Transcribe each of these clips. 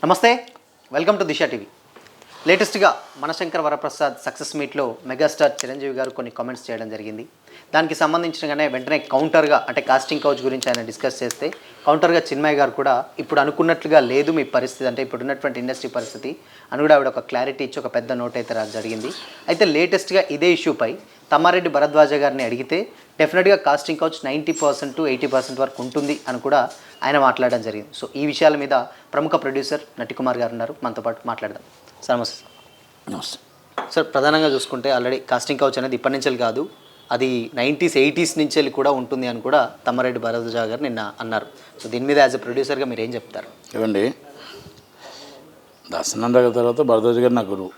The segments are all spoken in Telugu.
నమస్తే, వెల్కమ్ టు దిశ టీవీ. లేటెస్ట్గా మనశంకర్ వరప్రసాద్ సక్సెస్ మీట్లో మెగాస్టార్ చిరంజీవి గారు కొన్ని కామెంట్స్ చేయడం జరిగింది. దానికి సంబంధించినగానే వెంటనే కౌంటర్గా అంటే కాస్టింగ్ కౌచ్ గురించి ఆయన డిస్కస్ చేస్తే కౌంటర్గా చిన్మయ్య గారు కూడా ఇప్పుడు అనుకున్నట్లుగా లేదు మీ పరిస్థితి, అంటే ఇప్పుడు ఉన్నటువంటి ఇండస్ట్రీ పరిస్థితి అని కూడా ఆవిడ ఒక క్లారిటీ ఇచ్చి ఒక పెద్ద నోట్ అయితే జరిగింది. అయితే లేటెస్ట్గా ఇదే ఇష్యూపై తమ్మారెడ్డి భరద్వాజ గారిని అడిగితే డెఫినెట్గా కాస్టింగ్ కౌచ్ 90% to 80% వరకు ఉంటుంది అని కూడా ఆయన మాట్లాడడం జరిగింది. సో ఈ విషయాల మీద ప్రముఖ ప్రొడ్యూసర్ నటికుమార్ గారు ఉన్నారు, మనతో పాటు మాట్లాడదాం. సార్ నమస్తే. నమస్తే సార్, ప్రధానంగా చూసుకుంటే ఆల్రెడీ కాస్టింగ్ కౌచ్ అనేది ఇప్పటి నుంచి కాదు, అది 90s 80s నుంచి కూడా ఉంటుంది అని కూడా తమ్మారెడ్డి భరద్వాజ గారు నిన్న అన్నారు. సో దీని మీద యాజ్ ఎ ప్రొడ్యూసర్గా మీరు ఏం చెప్తారు? ఏమండి, దాసనారాయణ గారి తర్వాత భరద్వాజ గారు నా గురువు.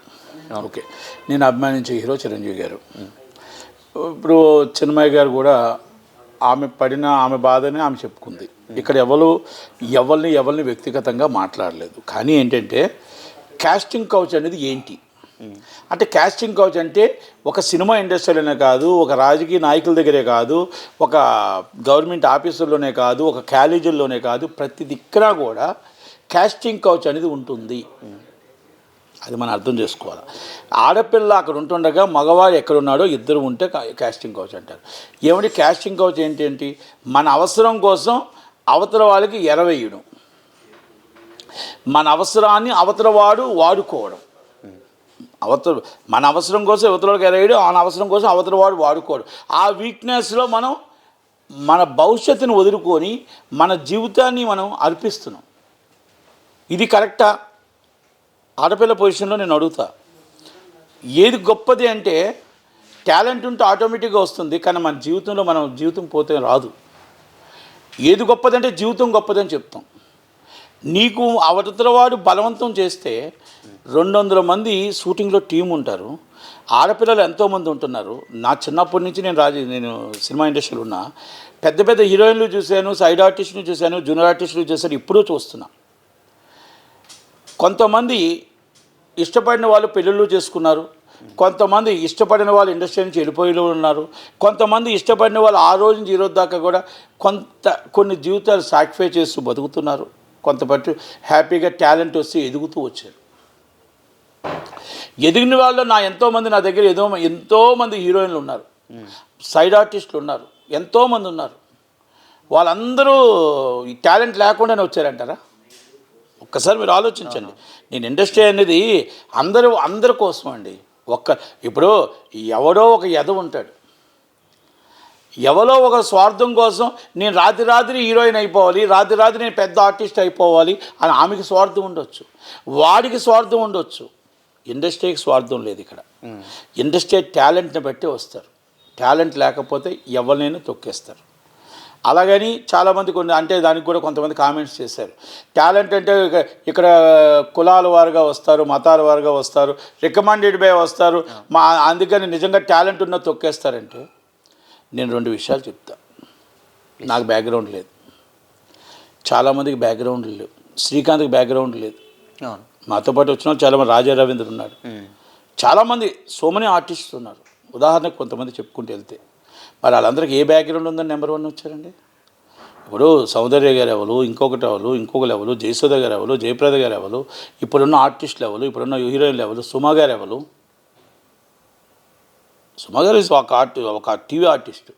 ఓకే, నేను అభిమానించే హీరో చిరంజీవి గారు. ఇప్పుడు చిన్మయ్య గారు కూడా ఆమె బాధని ఆమె చెప్పుకుంది. ఇక్కడ ఎవరిని వ్యక్తిగతంగా మాట్లాడలేదు. కానీ ఏంటంటే కాస్టింగ్ కౌచ్ అనేది ఏంటి అంటే, కాస్టింగ్ కౌచ్ అంటే ఒక సినిమా ఇండస్ట్రీలోనే కాదు, ఒక రాజకీయ నాయకుల దగ్గరే కాదు, ఒక గవర్నమెంట్ ఆఫీసుల్లోనే కాదు, ఒక కాలేజీల్లోనే కాదు, ప్రతి దిక్కున కూడా కాస్టింగ్ కౌచ్ అనేది ఉంటుంది. అది మనం అర్థం చేసుకోవాలి. ఆడపిల్ల అక్కడ ఉంటుండగా మగవాడు ఎక్కడున్నాడో ఇద్దరు ఉంటే కాస్టింగ్ కౌచ్ అంటారు. ఏమంటే కాస్టింగ్ కౌచ్ ఏంటి? మన అవసరం కోసం అవతల వాళ్ళకి ఎరవేయడం, మన అవసరాన్ని అవతల వాడు వాడుకోవడం. మన అవసరం కోసం అవతలకి ఎరవేయడం, మన అవసరం కోసం అవతల వాడు వాడుకోవడం. ఆ వీక్నెస్లో మనం మన భవిష్యత్తును వదులుకొని మన జీవితాన్ని మనం అర్పిస్తున్నాం. ఇది కరెక్టా? ఆడపిల్ల పొజిషన్లో నేను అడుగుతా, ఏది గొప్పది అంటే టాలెంట్ ఉంటే ఆటోమేటిక్గా వస్తుంది, కానీ మన జీవితంలో జీవితం పోతే రాదు. ఏది గొప్పదంటే జీవితం గొప్పదని చెప్తాం. నీకు అవతలవాడు బలవంతం చేస్తే 200 మంది షూటింగ్లో టీం ఉంటారు, ఆడపిల్లలు ఎంతోమంది ఉంటున్నారు. నా చిన్నప్పటి నుంచి నేను సినిమా ఇండస్ట్రీలో ఉన్నా, పెద్ద పెద్ద హీరోయిన్లు చూశాను, సైడ్ ఆర్టిస్టులు చూశాను, జూనియర్ ఆర్టిస్టులు చూశాను, ఇప్పుడు చూస్తున్నా. కొంతమంది ఇష్టపడిన వాళ్ళు పెళ్ళిళ్ళు చేసుకున్నారు, కొంతమంది ఇష్టపడిన వాళ్ళు ఇండస్ట్రీ నుంచి వెళ్ళిపోయిన ఉన్నారు, కొంతమంది ఇష్టపడిన వాళ్ళు ఆ రోజు నుంచి ఈ రోజు దాకా కూడా కొన్ని జీవితాలు సాక్రిఫై చేస్తూ బతుకుతున్నారు. కొంతమంది హ్యాపీగా టాలెంట్ వస్తే ఎదుగుతూ వచ్చారు. ఎదిగిన వాళ్ళు నా దగ్గర ఎంతోమంది హీరోయిన్లు ఉన్నారు, సైడ్ ఆర్టిస్టులు ఉన్నారు, ఎంతోమంది ఉన్నారు. వాళ్ళందరూ ఈ టాలెంట్ లేకుండానే వచ్చారంటారా? ఒక్కసారి మీరు ఆలోచించండి. నేను ఇండస్ట్రీ అనేది అందరి కోసం అండి. ఇప్పుడు ఎవడో ఒక ఎద ఉంటాడు, ఎవరో ఒక స్వార్థం కోసం నేను రాత్రి హీరోయిన్ అయిపోవాలి, రాత్రి నేను పెద్ద ఆర్టిస్ట్ అయిపోవాలి అని ఆమెకి స్వార్థం ఉండొచ్చు, వాడికి స్వార్థం ఉండొచ్చు. ఇండస్ట్రీకి స్వార్థం లేదు ఇక్కడ. ఇండస్ట్రీ టాలెంట్ని బట్టి వస్తారు. టాలెంట్ లేకపోతే ఎవరినైనా తొక్కేస్తారు. అలాగని చాలామంది అంటే దానికి కూడా కొంతమంది కామెంట్స్ చేశారు. టాలెంట్ అంటే ఇక్కడ కులాల వారుగా వస్తారు, మతాల వారుగా వస్తారు, రికమెండెడ్ బై వస్తారు, అందుకని నిజంగా టాలెంట్ ఉన్న తొక్కేస్తారంటే నేను 2 విషయాలు చెప్తా. నాకు బ్యాక్గ్రౌండ్ లేదు, చాలామందికి బ్యాక్గ్రౌండ్ లేవు. శ్రీకాంత్కి బ్యాక్గ్రౌండ్ లేదు. మాతో పాటు వచ్చిన వాళ్ళు చాలామంది, రాజా రవీంద్ర ఉన్నాడు, చాలామంది సోమని ఆర్టిస్టులు ఉన్నారు. ఉదాహరణకు కొంతమంది చెప్పుకుంటూ వెళ్తే మరి వాళ్ళందరికీ ఏ బ్యాక్గ్రౌండ్ ఉందని నెంబర్ 1 వచ్చారండి. ఇప్పుడు సౌందర్య గారు ఎవరు, ఇంకొకరు ఎవరు, జయసుధ గారు ఎవరు, జయప్రద గారు ఎవరు, ఇప్పుడున్న ఆర్టిస్టులు ఎవరు, ఇప్పుడున్న హీరోయిన్లు ఎవరు, సుమ గారు ఎవరు. సుమ గారు ఒక టీవీ ఆర్టిస్ట్.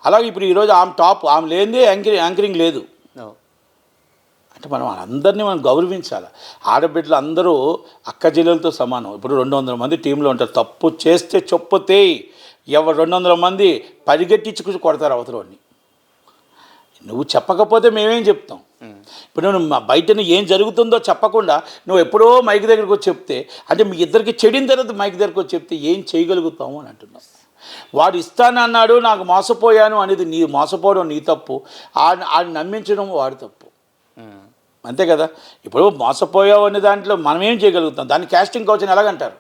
అలాగే ఇప్పుడు ఈరోజు ఆమె లేనిదే యాంకరింగ్ లేదు. అంటే మనం వాళ్ళందరినీ గౌరవించాలి. ఆడబిడ్డలు అందరూ అక్క చెల్లెలతో సమానం. ఇప్పుడు 200 మంది టీంలో ఉంటారు, తప్పు చేస్తే చొప్పుతే 200 మంది పరిగెట్టించుకు కొడతారు అవతలని. నువ్వు చెప్పకపోతే మేమేం చెప్తాం? ఇప్పుడు నువ్వు బయట ఏం జరుగుతుందో చెప్పకుండా నువ్వు ఎప్పుడో మైక్ దగ్గరకు వచ్చి చెప్తే, అంటే మీ ఇద్దరికి చెడిన తర్వాత మైక్ దగ్గరకు వచ్చి చెప్తే ఏం చేయగలుగుతాము అని అంటున్నావు. వాడు ఇస్తానన్నాడు, నాకు మోసపోయాను అనేది మోసపోవడం నీ తప్పు, ఆడిని నమ్మించడం వాడి తప్పు. అంతే కదా. ఇప్పుడు మోసపోయావు అనే దాంట్లో మనం ఏం చేయగలుగుతాం? దాన్ని కాస్టింగ్ కౌచ్ అని ఎలాగంటారు?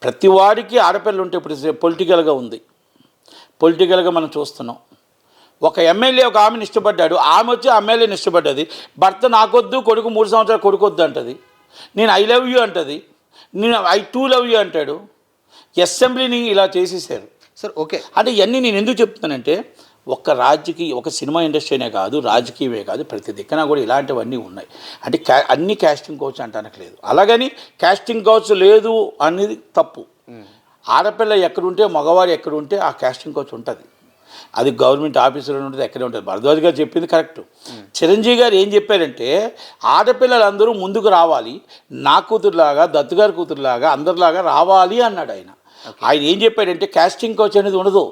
ప్రతి వాడికి ఆడపిల్లలు ఉంటే ఇప్పుడు పొలిటికల్గా ఉంది, పొలిటికల్గా మనం చూస్తున్నాం. ఒక ఎమ్మెల్యే ఒక ఆమెను ఇష్టపడ్డాడు, ఆమె వచ్చి ఎమ్మెల్యేని ఇష్టపడ్డది. భర్త నాకొద్దు, కొడుకు 3 సంవత్సరాలు కొడుకొద్దు అంటది, నేను ఐ లవ్ యూ అంటది, నేను ఐ టూ లవ్ యూ అంటాడు. అసెంబ్లీని ఇలా చేసేసారు. సార్ ఓకే, అంటే ఇవన్నీ నేను ఎందుకు చెప్తున్నానంటే ఒక్క ఒక సినిమా ఇండస్ట్రీనే కాదు, రాజకీయమే కాదు, ప్రతి దిక్కున కూడా ఇలాంటివన్నీ ఉన్నాయి. అంటే అన్ని కాస్టింగ్ కౌచ్ అంటానట్లేదు. అలాగని కాస్టింగ్ కౌచ్ లేదు అనేది తప్పు. ఆడపిల్ల ఎక్కడుంటే మగవాడు ఎక్కడుంటే ఆ కాస్టింగ్ కౌచ్ ఉంటుంది. అది గవర్నమెంట్ ఆఫీసులో ఉంటుంది, ఎక్కడే ఉంటుంది. భరద్వాజ్ గారు చెప్పింది కరెక్ట్. చిరంజీవి గారు ఏం చెప్పారంటే ఆడపిల్లలందరూ ముందుకు రావాలి, నా కూతురులాగా, దత్తుగారి కూతురులాగా, అందరిలాగా రావాలి అన్నాడు ఆయన. ఆయన ఏం చెప్పాడంటే కాస్టింగ్ కౌచ్ అనేది ఉండదు.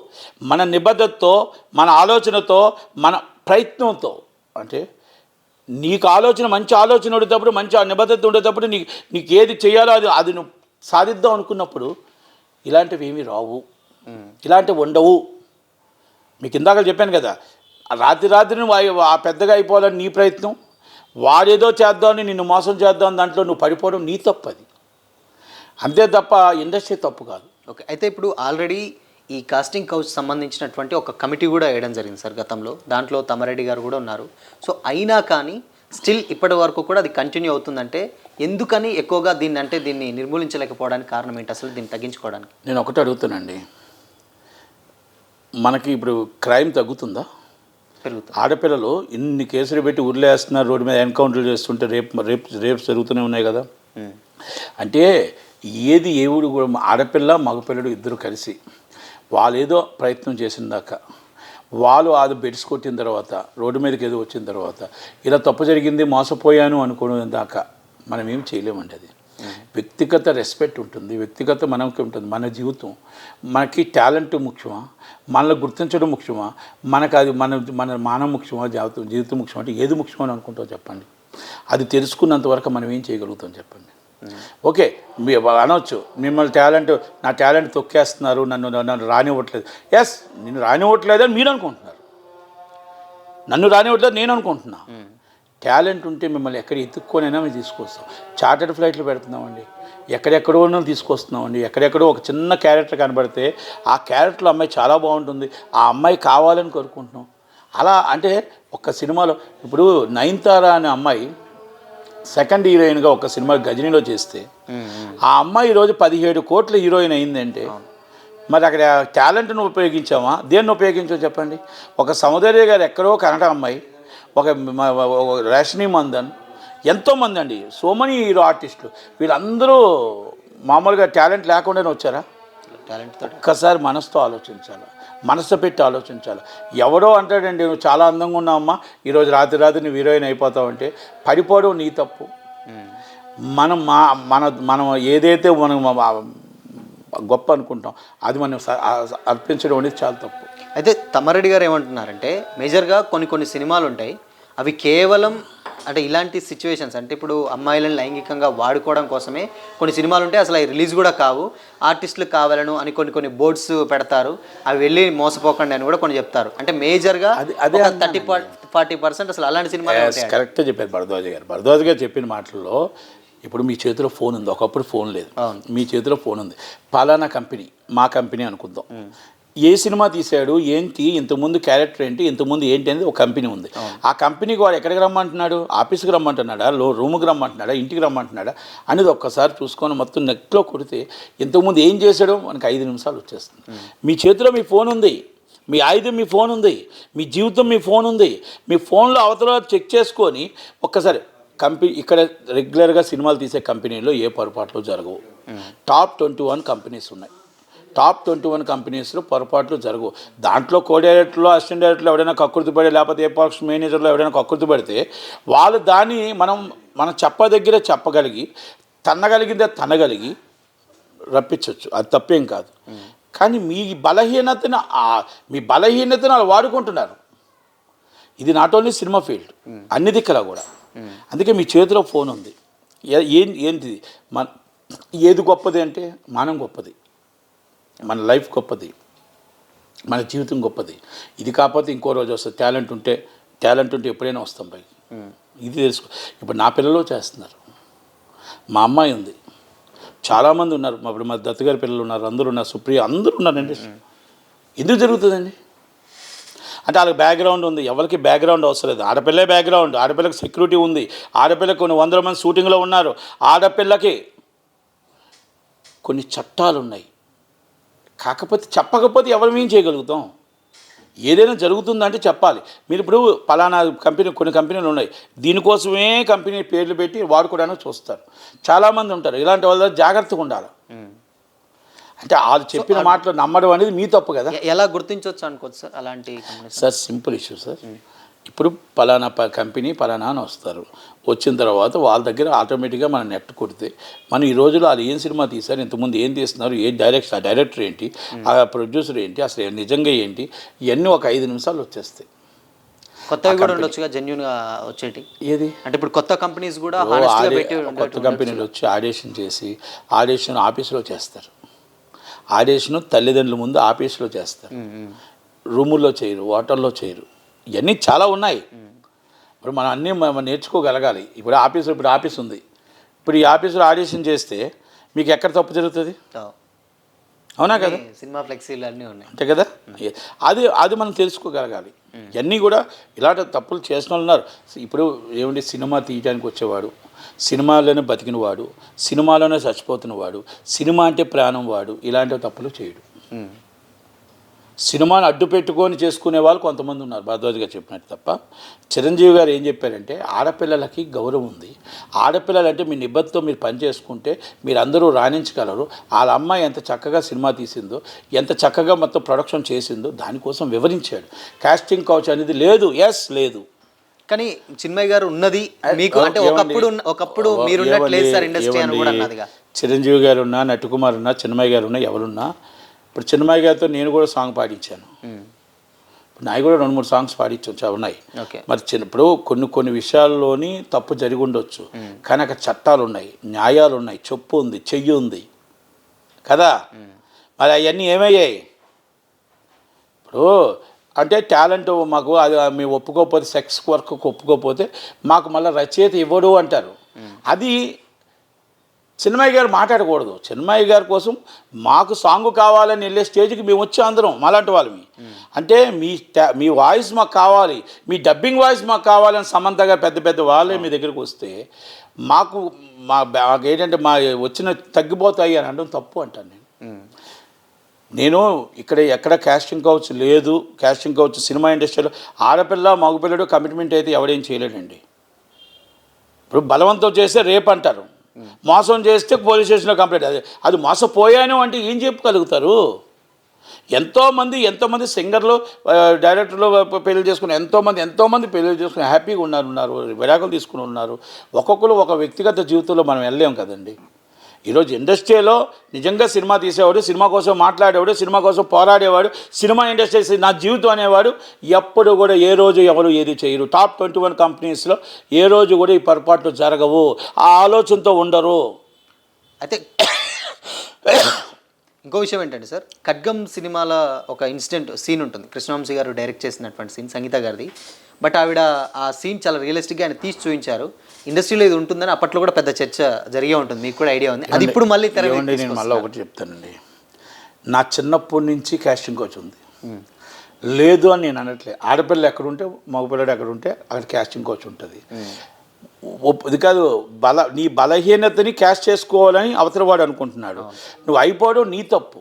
మన నిబద్ధతతో, మన ఆలోచనతో, మన ప్రయత్నంతో, అంటే నీకు మంచి ఆలోచన ఉండేటప్పుడు, మంచి నిబద్ధత ఉండేటప్పుడు నీకు ఏది చేయాలో అది నువ్వు సాధిద్దాం అనుకున్నప్పుడు ఇలాంటివి ఏమీ రావు, ఇలాంటివి ఉండవు. మీకు ఇందాక చెప్పాను కదా, రాత్రి ఆ పెద్దగా అయిపోవాలని నీ ప్రయత్నం, వాడేదో చేద్దామని నిన్ను మోసం చేద్దాం దాంట్లో నువ్వు పడిపోవడం నీ తప్పు. అది అంతే తప్ప ఇండస్ట్రీ తప్పు కాదు. ఓకే, అయితే ఇప్పుడు ఆల్రెడీ ఈ కాస్టింగ్ కౌచ్ సంబంధించినటువంటి ఒక కమిటీ కూడా వేయడం జరిగింది సార్ గతంలో. దాంట్లో తమ్మారెడ్డి గారు కూడా ఉన్నారు. సో అయినా కానీ స్టిల్ ఇప్పటి వరకు కూడా అది కంటిన్యూ అవుతుందంటే ఎందుకని ఎక్కువగా దీన్ని నిర్మూలించలేకపోవడానికి కారణం ఏంటి, అసలు దీన్ని తగ్గించుకోవడానికి? నేను ఒకటి అడుగుతానండి, మనకి ఇప్పుడు క్రైమ్ తగ్గుతుందా? పెరుగుతుంది. ఆడపిల్లలు ఇన్ని కేసులు పెట్టి ఉరిలేస్తున్నారు, రోడ్డు మీద ఎన్కౌంటర్లు చేస్తుంటే రేపు జరుగుతూనే ఉన్నాయి కదా. అంటే ఏది ఏవుడు కూడా ఆడపిల్ల మగపిల్లడు ఇద్దరు కలిసి వాళ్ళు ఏదో ప్రయత్నం చేసిన దాకా, వాళ్ళు అది బెడ్స్ కొట్టిన తర్వాత, రోడ్డు మీదకి ఏదో వచ్చిన తర్వాత, ఇలా తప్పు జరిగింది మోసపోయాను అనుకోవడం దాకా మనం ఏం చేయలేమండి. అది వ్యక్తిగత రెస్పెక్ట్ ఉంటుంది, వ్యక్తిగత మనకి ఉంటుంది. మన జీవితం, మనకి టాలెంట్ ముఖ్యమా, మనల్ని గుర్తించడం ముఖ్యమా, మనకు అది మన మానవ ముఖ్యమా, జీవితం ముఖ్యమా, అంటే ఏది ముఖ్యమని అనుకుంటాం చెప్పండి. అది తెలుసుకున్నంత వరకు మనం ఏం చేయగలుగుతాం చెప్పండి. ఓకే, అనవచ్చు మిమ్మల్ని నా టాలెంట్ తొక్కేస్తున్నారు, నన్ను రానివ్వట్లేదు. ఎస్, నిన్ను రానివ్వట్లేదని మీరు అనుకుంటున్నారు, నన్ను రానివ్వట్లేదు నేను అనుకుంటున్నా. టాలెంట్ ఉంటే మిమ్మల్ని ఎక్కడ ఎత్తుక్కొనైనా మేము తీసుకొస్తాం. చార్టర్డ్ ఫ్లైట్లు పెడుతున్నామండి, ఎక్కడెక్కడో తీసుకొస్తున్నామండి. ఎక్కడెక్కడో ఒక చిన్న క్యారెక్టర్ కనబడితే ఆ క్యారెక్టర్లో అమ్మాయి చాలా బాగుంటుంది, ఆ అమ్మాయి కావాలని కోరుకుంటున్నాం. అలా అంటే ఒక సినిమాలో ఇప్పుడు నయనతార అనే అమ్మాయి సెకండ్ హీరోయిన్గా ఒక సినిమా గజనీలో చేస్తే ఆ అమ్మాయి ఈరోజు 17 కోట్ల హీరోయిన్ అయిందంటే మరి అక్కడ టాలెంట్ను ఉపయోగించామా, దేన్ని ఉపయోగించామో చెప్పండి. ఒక సౌందర్య గారు ఎక్కడో కన్నడ అమ్మాయి, ఒక రష్ని మందన్, ఎంతోమంది అండి, సో మెనీ హీరో ఆర్టిస్టులు, వీళ్ళందరూ మామూలుగా టాలెంట్ లేకుండానే వచ్చారా? టాలెంట్ ఒక్కసారి మనసుతో ఆలోచించాలి, మనసు పెట్టి ఆలోచించాలి. ఎవడో అంటాడండి నువ్వు చాలా అందంగా ఉన్నావమ్మా, ఈరోజు రాత్రి నువ్వు హీరోయిన్ అయిపోతావంటే పడిపోవడం నీ తప్పు. మనం ఏదైతే మనం గొప్ప అనుకుంటాం అది మనం అర్పించడం అనేది చాలా తప్పు. అయితే తమ్మారెడ్డి గారు ఏమంటున్నారంటే మేజర్గా కొన్ని సినిమాలు ఉంటాయి, అవి కేవలం అంటే ఇలాంటి సిచ్యువేషన్స్, అంటే ఇప్పుడు అమ్మాయిలను లైంగికంగా వాడుకోవడం కోసమే కొన్ని సినిమాలు ఉంటాయి, అసలు అవి రిలీజ్ కూడా కావు, ఆర్టిస్టులు కావాలను అని కొన్ని బోర్డ్స్ పెడతారు, అవి వెళ్ళి మోసపోకండి అని కూడా కొన్ని చెప్తారు. అంటే మేజర్గా అదే 30-40% అసలు అలాంటి సినిమాలు. కరెక్ట్గా చెప్పారు భరద్వాజ్ గారు చెప్పిన మాటల్లో. ఇప్పుడు మీ చేతిలో ఫోన్ ఉంది, ఒకప్పుడు ఫోన్ లేదు, మీ చేతిలో ఫోన్ ఉంది. పలానా కంపెనీ, మా కంపెనీ అనుకుందాం, ఏ సినిమా తీశాడు ఏంటి, ఇంతకుముందు క్యారెక్టర్ ఏంటి, ఇంతకుముందు ఏంటి అనేది ఒక కంపెనీ ఉంది. ఆ కంపెనీకి వాడు ఎక్కడికి రమ్మంటున్నాడు, ఆఫీస్కి రమ్మంటున్నాడా, రూమ్కి రమ్మంటున్నాడా, ఇంటికి రమ్మంటున్నాడా అనేది ఒక్కసారి చూసుకొని మొత్తం నెట్లో కొడితే ఇంతకుముందు ఏం చేశాడో మనకి 5 నిమిషాలు వచ్చేస్తుంది. మీ చేతిలో మీ ఫోన్ ఉంది, మీ ఆయుధం మీ ఫోన్ ఉంది, మీ జీవితం మీ ఫోన్ ఉంది. మీ ఫోన్లో అవతల చెక్ చేసుకొని ఒక్కసారి ఇక్కడ రెగ్యులర్గా సినిమాలు తీసే కంపెనీలో ఏ పొరపాట్లు జరగవు. టాప్ 21 కంపెనీస్ ఉన్నాయి. టాప్ 21 కంపెనీస్లో పొరపాట్లు జరగవు. దాంట్లో కో డైరెక్టర్లో, అసిస్టెంట్ డైరెక్టర్లో ఎవడైనా కక్కుర్తి పడి, లేకపోతే ఏ పార్క్స్ మేనేజర్లో ఎవడైనా కక్కుర్తి పడితే వాళ్ళు దాన్ని మనం చెప్పగలిగి తనగలిగి రప్పించవచ్చు, అది తప్పేం కాదు. కానీ మీ బలహీనతను వాళ్ళు వాడుకుంటున్నారు. ఇది నాట్ ఓన్లీ సినిమా ఫీల్డ్, అన్ని దిక్కులా కూడా. అందుకే మీ చేతిలో ఫోన్ ఉంది. ఏంటిది ఏది గొప్పది అంటే మనం గొప్పది, మన లైఫ్ గొప్పది, మన జీవితం గొప్పది. ఇది కాకపోతే ఇంకో రోజు వస్తుంది. టాలెంట్ ఉంటే ఎప్పుడైనా వస్తాం పైకి. ఇది తెలుసుకో. ఇప్పుడు నా పిల్లలు చేస్తున్నారు, మా అమ్మాయి ఉంది, చాలామంది ఉన్నారు. ఇప్పుడు మా దత్తుగారి పిల్లలు ఉన్నారు, అందరూ ఉన్నారు, సుప్రియ అందరూ ఉన్నారండి. ఎందుకు జరుగుతుందండి అంటే వాళ్ళకి బ్యాక్గ్రౌండ్ ఉంది. ఎవరికి బ్యాక్గ్రౌండ్ అవసరం లేదు. ఆడపిల్లే బ్యాక్గ్రౌండ్, ఆడపిల్లకి సెక్యూరిటీ ఉంది, ఆడపిల్లకి కొన్ని 100 మంది షూటింగ్లో ఉన్నారు, ఆడపిల్లకి కొన్ని చట్టాలు ఉన్నాయి. కాకపోతే చెప్పకపోతే ఎవరు ఏం చేయగలుగుతాం? ఏదైనా జరుగుతుందంటే చెప్పాలి. మీరు ఇప్పుడు పలానా కంపెనీ, కొన్ని కంపెనీలు ఉన్నాయి, దీనికోసమే కంపెనీ పేర్లు పెట్టి వాడుకోవడానికి చూస్తారు. చాలామంది ఉంటారు, ఇలాంటి వాళ్ళ జాగ్రత్తగా ఉండాలి. అంటే వాళ్ళు చెప్పిన మాటలు నమ్మడం అనేది మీ తప్పు కదా. ఎలా గుర్తించవచ్చు అనుకోవచ్చు సార్ అలాంటి companies? Sir simple issue sir. ఇప్పుడు పలానా కంపెనీ పలానా అని వస్తారు, వచ్చిన తర్వాత వాళ్ళ దగ్గర ఆటోమేటిక్గా మనం నెట్ కొడితే మనం ఈ రోజులో వాళ్ళు ఏం సినిమా తీశారు, ఇంతకుముందు ఏం తీస్తున్నారు, ఏ డైరెక్షన్, ఆ డైరెక్టర్ ఏంటి, ఆ ప్రొడ్యూసర్ ఏంటి, అసలు నిజంగా ఏంటి, ఇవన్నీ ఒక 5 నిమిషాలు వచ్చేస్తాయి. కొత్తవి కూడా ఉండొచ్చుగా జెన్యూన్గా వచ్చేటి. ఏది అంటే ఇప్పుడు కొత్త కంపెనీస్ కూడా కొత్త కంపెనీలు వచ్చి ఆడిషన్ చేసి ఆడిషన్ ఆఫీస్లో చేస్తారు. ఆడిషన్ తల్లిదండ్రుల ముందు ఆఫీస్లో చేస్తారు, రూముల్లో చేయరు, హోటల్లో చేయరు. ఇవన్నీ చాలా ఉన్నాయి. ఇప్పుడు మనం అన్నీ మనం నేర్చుకోగలగాలి. ఇప్పుడు ఆఫీస్ ఉంది, ఇప్పుడు ఈ ఆఫీసులో ఆడిషన్ చేస్తే మీకు ఎక్కడ తప్పు జరుగుతుంది? అవునా కదా, సినిమా ఫ్లెక్సీలు అన్నీ ఉన్నాయి అంతే కదా. అది మనం తెలుసుకోగలగాలి. ఇవన్నీ కూడా ఇలాంటి తప్పులు చేసిన వాళ్ళు ఉన్నారు. ఇప్పుడు ఏమంటే సినిమా తీయడానికి వచ్చేవాడు, సినిమాలోనే బతికినవాడు, సినిమాలోనే చచ్చిపోతున్నవాడు, సినిమా అంటే ప్రాణం వాడు ఇలాంటి తప్పులు చేయడు. సినిమాను అడ్డు పెట్టుకొని చేసుకునే వాళ్ళు కొంతమంది ఉన్నారు, భరద్వాజ్ గారు చెప్పినట్టు. తప్ప చిరంజీవి గారు ఏం చెప్పారంటే ఆడపిల్లలకి గౌరవం ఉంది. ఆడపిల్లలంటే మీ నిబద్ధతో మీరు పని చేసుకుంటే మీరు అందరూ రాణించగలరు. వాళ్ళ అమ్మాయి ఎంత చక్కగా సినిమా తీసిందో, ఎంత చక్కగా మొత్తం ప్రొడక్షన్ చేసిందో దానికోసం వివరించాడు. కాస్టింగ్ కౌచ్ అనేది లేదు, లేదు. కానీ చిన్మయ్య గారు ఉన్నది మీకు అంటే ఒకప్పుడు మీరు ఉన్నట్లేదు సార్ ఇండస్ట్రీ అని కూడా అన్నదిగా. చిరంజీవి గారు ఉన్నా, నటుకుమార్ ఉన్నా, చిన్మయ్య గారు ఉన్నా, ఎవరున్నా, ఇప్పుడు చిన్మయ్య గారితో నేను కూడా సాంగ్ పాడించాను. ఇప్పుడు నాకు కూడా 2-3 సాంగ్స్ పాడించవచ్చు ఉన్నాయి. మరి ఇప్పుడు కొన్ని విషయాల్లోని తప్పు జరిగి ఉండొచ్చు, కానీ అక్కడ చట్టాలు ఉన్నాయి, న్యాయాలు ఉన్నాయి, చెప్పు ఉంది, చెయ్యి ఉంది కదా. మరి అవన్నీ ఏమయ్యాయి? ఇప్పుడు అంటే టాలెంట్ మాకు అది మేము ఒప్పుకోకపోతే, సెక్స్ వర్క్ ఒప్పుకోకపోతే మాకు మళ్ళీ రచయిత ఇవ్వడు అంటారు. అది చిన్మయ్య గారు మాట్లాడకూడదు. చిన్మయ్య గారి కోసం మాకు సాంగ్ కావాలని వెళ్ళే స్టేజ్కి మేము వచ్చి అందరం మాలాంటి వాళ్ళమి. అంటే మీ వాయిస్ మాకు కావాలి, మీ డబ్బింగ్ వాయిస్ మాకు కావాలని సమంత గారు పెద్ద వాళ్ళే మీ దగ్గరికి వస్తే మాకేంటంటే మా వచ్చిన తగ్గిపోతాయి అని అనడం తప్పు అంటాను నేను. ఎక్కడ కాస్టింగ్ కౌచ్ లేదు. కాస్టింగ్ కౌచ్ సినిమా ఇండస్ట్రీలో ఆడపిల్ల మగపిల్లడు కమిట్మెంట్ అయితే ఎవడేం చేయలేడండి. ఇప్పుడు బలవంతం చేస్తే రేపు అంటారు, మోసం చేస్తే పోలీస్ స్టేషన్లో కంప్లైంట్. అది మోసపోయాను అంటే ఏం చెప్పగలుగుతారు? ఎంతోమంది సింగర్లు, డైరెక్టర్లు పెళ్లి చేసుకుని ఎంతోమంది పెళ్లి చేసుకుని హ్యాపీగా ఉన్నారు, విడాకులు తీసుకుని ఉన్నారు. ఒక్కొక్కరు ఒక వ్యక్తిగత జీవితంలో మనం వెళ్ళలేం కదండి. ఈరోజు ఇండస్ట్రీలో నిజంగా సినిమా తీసేవాడు, సినిమా కోసం మాట్లాడేవాడు, సినిమా కోసం పోరాడేవాడు, సినిమా ఇండస్ట్రీ నా జీవితం అనేవాడు ఎప్పుడు కూడా ఏ రోజు ఎవరు ఏది చేయరు. టాప్ 21 కంపెనీస్లో ఏ రోజు కూడా ఈ పొరపాట్లు జరగవు, ఆ ఆలోచనతో ఉండరు. అయితే ఇంకో విషయం ఏంటంటే సార్, ఖడ్గం సినిమాలో ఒక సీన్ ఉంటుంది, కృష్ణవంశీ గారు డైరెక్ట్ చేసినటువంటి సీన్, సంగీత గారిది. బట్ ఆవిడ ఆ సీన్ చాలా రియలిస్టిక్గా ఆయన తీసి చూపించారు. ఇండస్ట్రీలో ఇది ఉంటుందని అప్పట్లో కూడా పెద్ద చర్చ జరిగే ఉంటుంది, మీకు కూడా ఐడియా ఉంది. అది ఇప్పుడు మళ్ళీ నేను మళ్ళీ ఒకటి చెప్తానండి. నా చిన్నప్పటి నుంచి కాస్టింగ్ కోచ్ ఉంది, లేదు అని నేను అనట్లేదు. ఆడపిల్ల ఎక్కడుంటే మగపిల్లడు ఎక్కడుంటే అక్కడ కాస్టింగ్ కోచ్ ఉంటుంది. ఇది కాదు, నీ బలహీనతని క్యాష్ చేసుకోవాలని అవతలవాడు అనుకుంటున్నాడు, నువ్వు అయిపోవడం నీ తప్పు.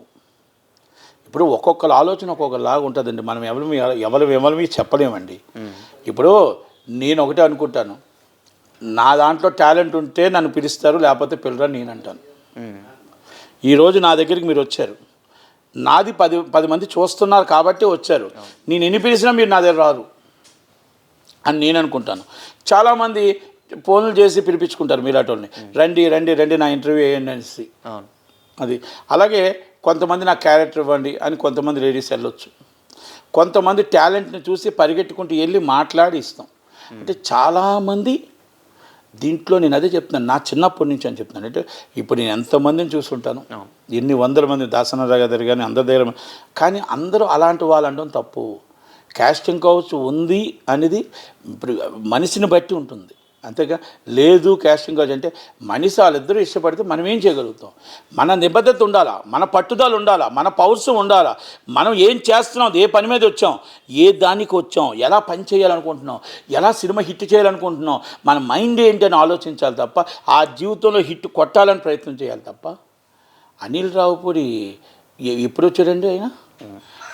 ఇప్పుడు ఒక్కొక్కరు ఆలోచన ఒక్కొక్కలాగా ఉంటుందండి. మనం ఎవరి చెప్పలేమండి. ఇప్పుడు నేను ఒకటే అనుకుంటాను, నా దాంట్లో టాలెంట్ ఉంటే నన్ను పిలుస్తారు, లేకపోతే పిల్లరా నేను అంటాను. ఈరోజు నా దగ్గరికి మీరు వచ్చారు, నాది 10 మంది చూస్తున్నారు కాబట్టి వచ్చారు. నేను ఎన్ని పిలిచినా మీరు నా దగ్గర రారు అని నేను అనుకుంటాను. చాలామంది ఫోన్లు చేసి పిలిపించుకుంటారు మీలాటోళ్ళని, రండి నా ఇంటర్వ్యూ వేయండి అనేసి. అది అలాగే కొంతమంది నాకు క్యారెక్టర్ ఇవ్వండి అని కొంతమంది లేడీస్ వెళ్ళొచ్చు. కొంతమంది టాలెంట్ని చూసి పరిగెట్టుకుంటూ వెళ్ళి మాట్లాడి ఇస్తాం. అంటే చాలామంది దీంట్లో నేను అదే చెప్తున్నాను, నా చిన్నప్పటి నుంచి అని చెప్తున్నాను. అంటే ఇప్పుడు నేను ఎంతమందిని చూస్తుంటాను, ఎన్ని వందల మంది, దాసనారాయణ దగ్గర కానీ అందరి దగ్గర, కానీ అందరూ అలాంటి వాళ్ళు అనడం తప్పు. కాస్టింగ్ కౌచ్ ఉంది అనేది ఇప్పుడు మనిషిని బట్టి ఉంటుంది, అంతేగా. లేదు కాస్టింగ్ కౌచ్ అంటే మనిషి వాళ్ళిద్దరూ ఇష్టపడితే మనం ఏం చేయగలుగుతాం? మన నిబద్ధత ఉండాలా, మన పట్టుదల ఉండాలా, మన పౌరుషం ఉండాలా. మనం ఏం చేస్తున్నాం, ఏ పని మీద వచ్చాం, ఏ దానికి వచ్చాం, ఎలా పని చేయాలనుకుంటున్నాం, ఎలా సినిమా హిట్ చేయాలనుకుంటున్నాం, మన మైండ్ ఏంటి అని ఆలోచించాలి తప్ప ఆ జీవితంలో హిట్ కొట్టాలని ప్రయత్నం చేయాలి తప్ప. అనిల్ రావుపూడి ఎప్పుడు వచ్చాడండి ఆయన?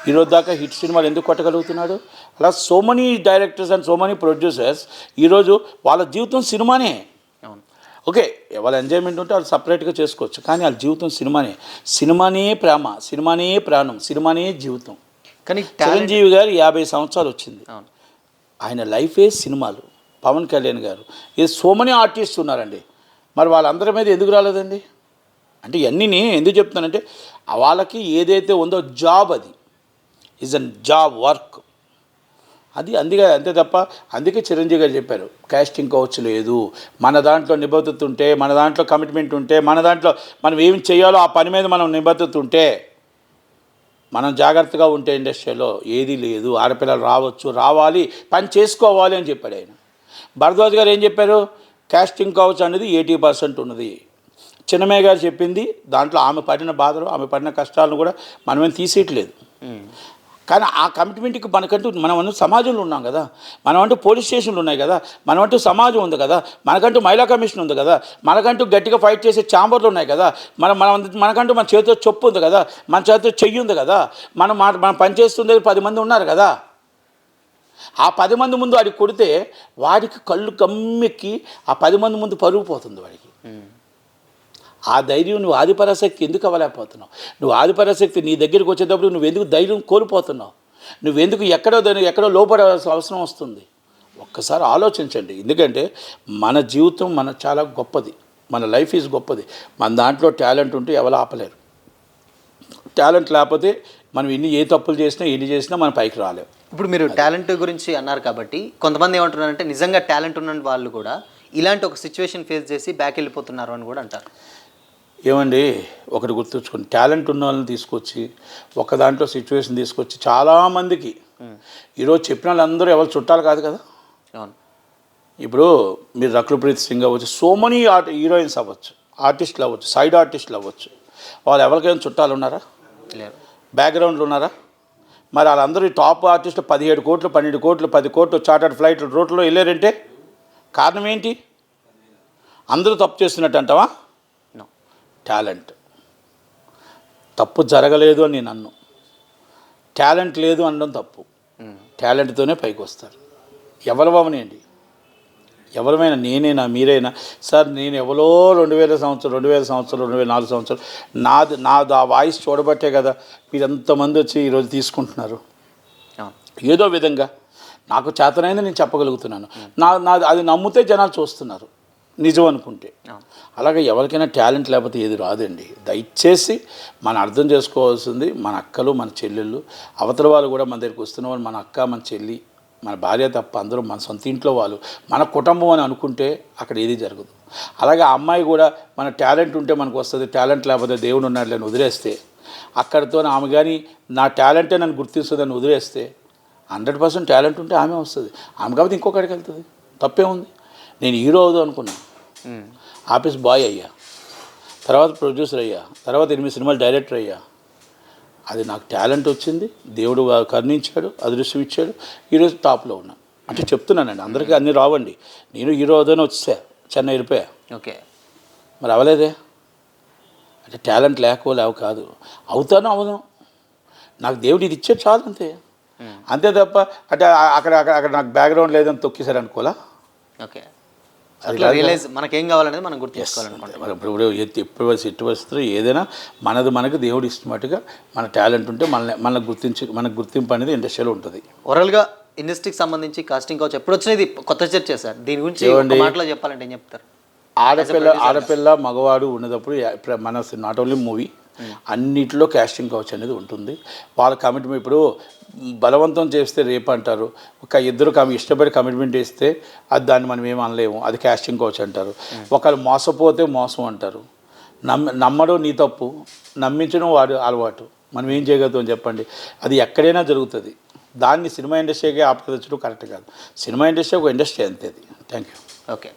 ఈరోజు దాకా హిట్ సినిమాలు ఎందుకు కొట్టగలుగుతున్నాడు? అలా so many directors and so many producers ఈరోజు వాళ్ళ జీవితం సినిమానే. అవును. ఓకే, వాళ్ళ ఎంజాయ్మెంట్ ఉంటే వాళ్ళు సపరేట్గా చేసుకోవచ్చు, కానీ వాళ్ళ జీవితం సినిమానే. సినిమానే ప్రేమ, సినిమానే ప్రాణం, సినిమానే జీవితం. కానీ చిరంజీవి గారు 50 సంవత్సరాలు వచ్చింది, అవును. ఆయన లైఫే సినిమాలు. పవన్ కళ్యాణ్ గారు, ఇది సో మెనీ ఆర్టిస్ట్ ఉన్నారండి, మరి వాళ్ళందరి మీద ఎందుకు రాలేదండి? అంటే ఇవన్నీ నేను ఎందుకు చెప్తున్నానంటే వాళ్ళకి ఏదైతే ఉందో జాబ్, అది ఈజ్ అన్ జాబ్ వర్క్, అది అందుకే అంతే తప్ప. అందుకే చిరంజీవి గారు చెప్పారు కాస్టింగ్ కౌచ్ లేదు, మన దాంట్లో నిబద్ధత ఉంటే, మన దాంట్లో కమిట్మెంట్ ఉంటే, మన దాంట్లో మనం ఏమి చేయాలో ఆ పని మీద మనం నిబద్ధత ఉంటే, మనం జాగ్రత్తగా ఉంటే ఇండస్ట్రీలో ఏదీ లేదు. ఆడపిల్లలు రావచ్చు, రావాలి, పని చేసుకోవాలి అని చెప్పాడు ఆయన. భరద్వాజ్ గారు ఏం చెప్పారు? కాస్టింగ్ కౌచ్ అనేది 80% ఉన్నది. చిన్నమయ్య గారు చెప్పింది దాంట్లో ఆమె పడిన బాధలు, ఆమె పడిన కష్టాలను కూడా మనమేం తీసేయట్లేదు. కానీ ఆ కమిట్మెంట్కి మనమంటూ సమాజంలో ఉన్నాం కదా, మనమంటూ పోలీస్ స్టేషన్లు ఉన్నాయి కదా, మనమంటూ సమాజం ఉంది కదా, మనకంటూ మహిళా కమిషన్ ఉంది కదా, మనకంటూ గట్టిగా ఫైట్ చేసే ఛాంబర్లు ఉన్నాయి కదా, మనకంటూ మన చేతితో చెప్పు ఉంది కదా, మన చేతితో చెయ్యి ఉంది కదా, మనం పనిచేస్తుంది 10 మంది ఉన్నారు కదా. ఆ 10 మంది ముందు వాడికి కొడితే వాడికి కళ్ళు కమ్మెక్కి ఆ 10 మంది ముందు పరుగు పోతుంది వాడికి. ఆ ధైర్యం నువ్వు ఆదిపరాశక్తి ఎందుకు అవ్వలేకపోతున్నావు? నువ్వు ఆదిపరాశక్తి నీ దగ్గరికి వచ్చేటప్పుడు నువ్వు ఎందుకు ధైర్యం కోల్పోతున్నావు? నువ్వెందుకు ఎక్కడో లోపడాల్సిన అవసరం వస్తుంది? ఒక్కసారి ఆలోచించండి. ఎందుకంటే మన జీవితం చాలా గొప్పది, మన లైఫ్ ఈజ్ గొప్పది. మన దాంట్లో టాలెంట్ ఉంటే ఎవరు ఆపలేరు. టాలెంట్ లేకపోతే మనం ఏ తప్పులు చేసినా మనం పైకి రాలేము. ఇప్పుడు మీరు టాలెంట్ గురించి అన్నారు కాబట్టి కొంతమంది ఏమంటున్నారంటే నిజంగా టాలెంట్ ఉన్న వాళ్ళు కూడా ఇలాంటి ఒక సిచ్యువేషన్ ఫేస్ చేసి బ్యాక్ వెళ్ళిపోతున్నారు అని కూడా అంటారు. ఏమండి, ఒకటి గుర్తుంచుకోండి, టాలెంట్ ఉన్న వాళ్ళని తీసుకొచ్చి ఒక దాంట్లో సిచ్యువేషన్ తీసుకొచ్చి చాలామందికి ఈరోజు చెప్పిన వాళ్ళందరూ ఎవరు చుట్టాలు కాదు కదా. అవును. ఇప్పుడు మీరు రకుల్ప్రీత్ సింగ్ అవ్వచ్చు, సో మెనీ హీరోయిన్స్ అవ్వచ్చు, ఆర్టిస్టులు అవ్వచ్చు, సైడ్ ఆర్టిస్టులు అవ్వచ్చు, వాళ్ళు ఎవరికైనా చుట్టాలు ఉన్నారా? లేరు. బ్యాక్గ్రౌండ్లు ఉన్నారా? మరి వాళ్ళందరూ టాప్ ఆర్టిస్టులు 17 కోట్లు 12 కోట్లు 10 కోట్లు చార్టర్డ్ ఫ్లైట్లు రోడ్లో వెళ్ళారంటే కారణం ఏంటి? అందరూ తప్పు చేస్తున్నట్టు అంటావా? టాలెంట్. తప్పు జరగలేదు అని నేను అన్ను, టాలెంట్ లేదు అనడం తప్పు. టాలెంట్తోనే పైకి వస్తారు. ఎవరవనేయండి, ఎవరమైనా, నేనైనా మీరైనా. సార్ నేను ఎవరో 2000 సంవత్సరం 2004 సంవత్సరం నాది ఆ వాయిస్ చూడబట్టే కదా మీరు ఎంతమంది వచ్చి ఈరోజు తీసుకుంటున్నారు. ఏదో విధంగా నాకు చేతనైంది నేను చెప్పగలుగుతున్నాను. అది నమ్మితే జనాలు చూస్తున్నారు, నిజం అనుకుంటే. అలాగే ఎవరికైనా టాలెంట్ లేకపోతే ఏది రాదండి. దయచేసి మనం అర్థం చేసుకోవాల్సింది మన అక్కలు, మన చెల్లెళ్ళు, అవతల వాళ్ళు కూడా మన దగ్గరికి వస్తున్న వాళ్ళు మన అక్క, మన చెల్లి, మన భార్య తప్ప అందరూ మన సొంత ఇంట్లో వాళ్ళు, మన కుటుంబం అని అనుకుంటే అక్కడ ఏది జరగదు. అలాగే ఆ అమ్మాయి కూడా మన టాలెంట్ ఉంటే మనకు వస్తుంది, టాలెంట్ లేకపోతే దేవుడు ఉన్నాడు అని వదిలేస్తే, అక్కడితో ఆమె కానీ నా టాలెంటే నన్ను గుర్తిస్తుందని వదిలేస్తే 100% టాలెంట్ ఉంటే ఆమె వస్తుంది. ఆమె కాబట్టి ఇంకొకటికి వెళ్తుంది, తప్పే ఉంది. నేను హీరో అవుదాం అనుకున్నాను, ఆఫీస్ బాయ్ అయ్యా, తర్వాత ప్రొడ్యూసర్ అయ్యా, తర్వాత 8 సినిమాలు డైరెక్టర్ అయ్యా. అది నాకు టాలెంట్ వచ్చింది, దేవుడు కరుణించాడు, అదృష్టం ఇచ్చాడు, ఈరోజు టాప్లో ఉన్నాను. అంటే చెప్తున్నానండి, అందరికీ అన్నీ రావండి. నేను హీరో అవుదాని వచ్చా, చెన్నై వెళ్ళిపోయా. ఓకే, మరి అవ్వలేదే. అంటే టాలెంట్ లేవు కాదు, అవును, నాకు దేవుడు ఇది ఇచ్చాడు చాలు, అంతే తప్ప అంటే అక్కడ నాకు బ్యాక్గ్రౌండ్ లేదని తొక్కేశారు అనుకోలా. ఓకే, అట్లా రియలైజ్ మనకేం కావాలనేది మనం గుర్తించుకోవాలనుకుంటాం. ఇప్పుడు ఎట్టి పరిస్థితుల్లో ఏదైనా మనకు దేవుడు ఇష్టమట్టుగా మన టాలెంట్ ఉంటే మనకు గుర్తింపు అనేది ఇండస్ట్రీలో ఉంటుంది. ఓవరాల్గా ఇండస్ట్రీకి సంబంధించి కాస్టింగ్ కౌచ్ ఎప్పుడు వచ్చినది కొత్త చర్చ సార్. దీని గురించి ఒక మాటలో చెప్పాలంటే ఏం చెప్తారు? ఆడపిల్ల మగవాడు ఉన్నప్పుడు మన నాట్ ఓన్లీ మూవీ అన్నిటిలో కాస్టింగ్ కౌచ్ అనేది ఉంటుంది. వాళ్ళ కమిట్మెంట్ ఇప్పుడు బలవంతం చేస్తే రేపు అంటారు, ఒక ఇద్దరు ఇష్టపడి కమిట్మెంట్ చేస్తే అది దాన్ని మనం ఏం అనలేము, అది కాస్టింగ్ కౌచ్ అంటారు. ఒకళ్ళు మోసపోతే మోసం అంటారు. నమ్మడం నీ తప్పు, నమ్మించడం వాడు అలవాటు. మనం ఏం చేయగలుగుతాం చెప్పండి? అది ఎక్కడైనా జరుగుతుంది. దాన్ని సినిమా ఇండస్ట్రీకి ఆపదచ్చడం కరెక్ట్ కాదు. సినిమా ఇండస్ట్రీ ఒక ఇండస్ట్రీ అంతే. అది థ్యాంక్ యూ. ఓకే.